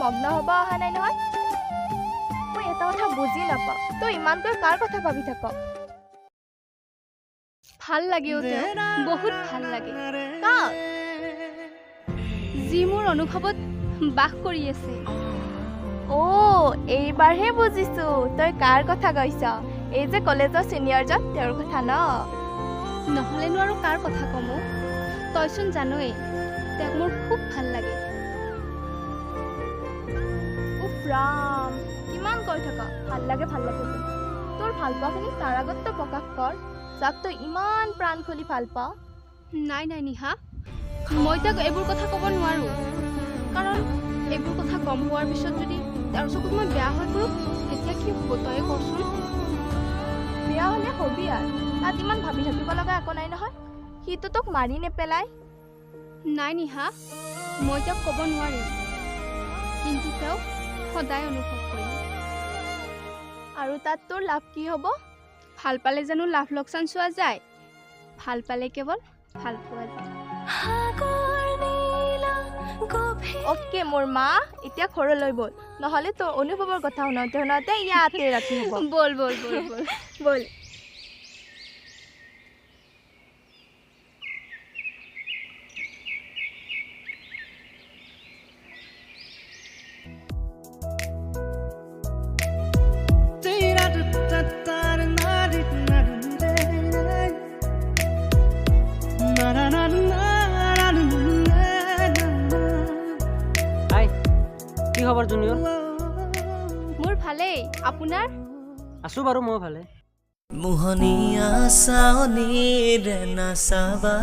মগ্ন হ'ব অহা নাই নহয় মই এটা কথা বুজি নাপাওঁ তই ইমানকৈ কাৰ কথা ভাবি থাক ভাল লাগে বহুত ভাল লাগে কাক যি মোৰ অনুভৱত বাস কৰি আছে এইবাৰহে বুজিছো তই কাৰ কথা কৈছ এই যে কলেজৰ চিনিয়ৰজন তেওঁৰ কথা ন নহ'লেনো আৰু কাৰ কথা ক'ম তইচোন জানই তেওঁক মোৰ খুব ভাল লাগে উফ ৰাম কিমান কৈ থাক ভাল লাগে তোৰ ভাল পোৱাখিনি তাৰ আগত তই প্ৰকাশ কৰ যাক তই ইমান প্ৰাণ খুলি ভাল পাওঁ নাই নিহা মই তাক এইবোৰ কথা ক'ব নোৱাৰো কাৰণ এইবোৰ কথা গম পোৱাৰ পিছত যদি তাৰ চকুত মই বেয়া হৈ পৰোঁ তেতিয়া কি হ'ব তই কচোন বেয়া হ'লে হবি আৰু তাত ইমান ভাবি থাকিব লগা একো নাই নহয় সিটো তোক মাৰি নেপেলাই নাই নিহা মই তেওঁক ক'ব নোৱাৰিম কিন্তু তেওঁ সদায় অনুভৱ কৰিম আৰু তাত তোৰ লাভ কি হ'ব ভাল পালে জানো লাভ লোকচান চোৱা যায় ভাল পালে কেৱল ভাল পোৱা যায় অ'কে মোৰ মা এতিয়া ঘৰলৈ ব'ল নহ'লে তোৰ অনুভৱৰ কথা শুনাওঁতে ইয়াতে ৰাতি হ'ব ব'ল কি খবৰ জুনিয়ৰ মোৰ ভালেই আপোনাৰ আছো বাৰু মই ভালে মোহনীয়া চাৱনীৰে নাচাবা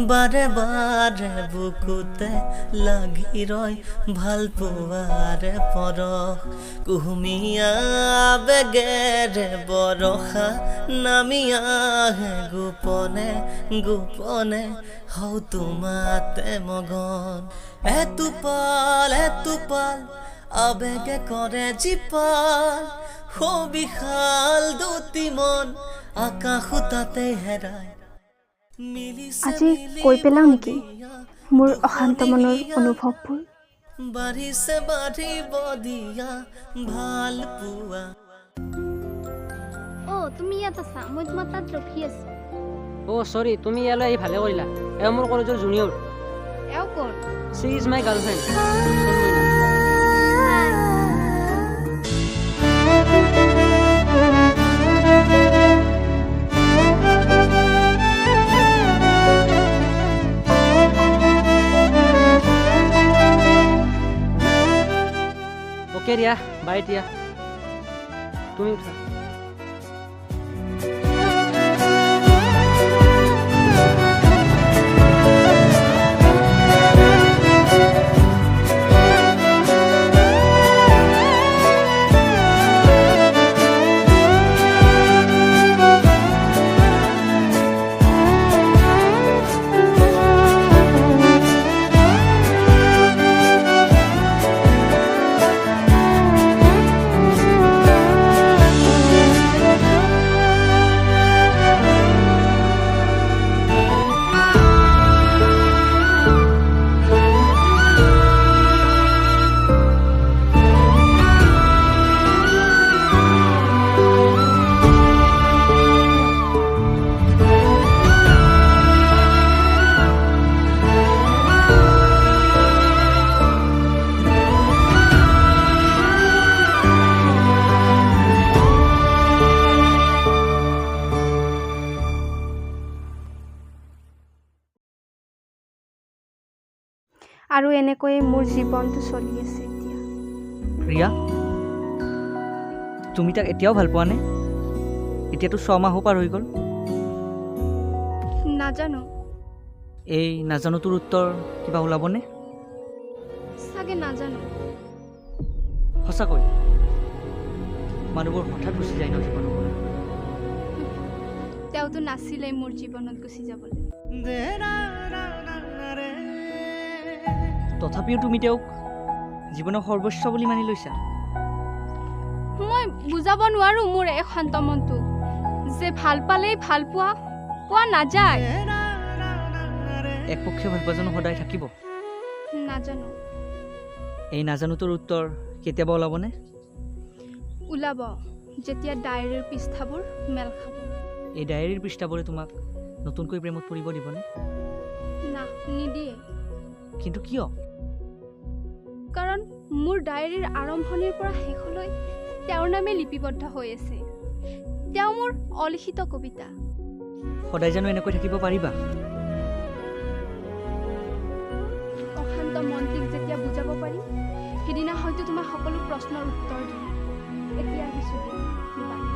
বাৰে বাৰে বুকুতে লাগি ৰয় ভাল পোৱাৰে পৰশ কুহুমীয়া বেগেৰে বৰষা নামি আহে গোপনে গোপনে হও তোমাতে মগন এটোপাল আবেগে কৰে জীপাল বিশাল দুটি মন আকাশো তাতে হেৰাই আজি কৈ পেলাও নেকি মোৰ অশান্ত মনৰ অনুভৱবোৰ বাঢ়িছে বাঢ়িব দিয়া ভাল পোৱা তুমি ইয়াত আছা মই তোমাৰ তাত ৰখি আছো সৰি তুমি ইয়ালৈ আহি ভালে কৰিলা এওঁ মোৰ কলেজৰ জুনিয়ৰ এওঁ কোন She is my girlfriend. Okay, Diya. Bye, Diya. তুমি উঠা আৰু এনেকৈয়ে মোৰ জীৱনটো চলি আছে এতিয়া প্ৰিয়া তুমি তাক এতিয়াও ভাল পোৱা নে এতিয়াতো 6 মাহো পাৰ হৈ গ'ল নাজানো এই নাজানো তোৰ উত্তৰ কিবা ওলাবনে চাগে নাজানো সঁচাকৈ মানুহবোৰ হঠাৎ গুচি যায় ন জীৱনৰ পৰা তেওঁতো নাছিলেই মোৰ জীৱনত গুচি যাবলৈ তথাপিও তুমি তেওঁক জীৱনৰ সৰ্বস্ব বুলি মানি লৈছা মই বুজাব নোৱাৰো মোৰ এই শান্ত মনটো যে ভাল পালেই ভাল পোৱা নাযায় একপক্ষীয় ভাল পোৱাজনো সদায় থাকিব নাজানো এই নাজানোটোৰ উত্তৰ কেতিয়াবা ওলাবনে? ওলাব যেতিয়া ডায়েৰীৰ পৃষ্ঠাবোৰ মেল খাব। এই ডায়েৰীৰ পৃষ্ঠাবোৰে তোমাক নতুনকৈ প্ৰেমত পৰিব দিবনে? না, নিদিয়ে। কিন্তু কিয়? কাৰণ মোৰ ডায়েৰীৰ আৰম্ভণিৰ পৰা শেষলৈ তেওঁৰ নামে লিপিবদ্ধ হৈ আছে। তেওঁ মোৰ অলিখিত কবিতা। সদায় জানো এনেকৈ থাকিব পাৰিবা? অশান্ত মনটিক যেতিয়া বুজাব পাৰিম, সেইদিনা হয়তো তোমাৰ সকলো প্ৰশ্নৰ উত্তৰ দিম। এতিয়া আহিছোঁ দিয়া।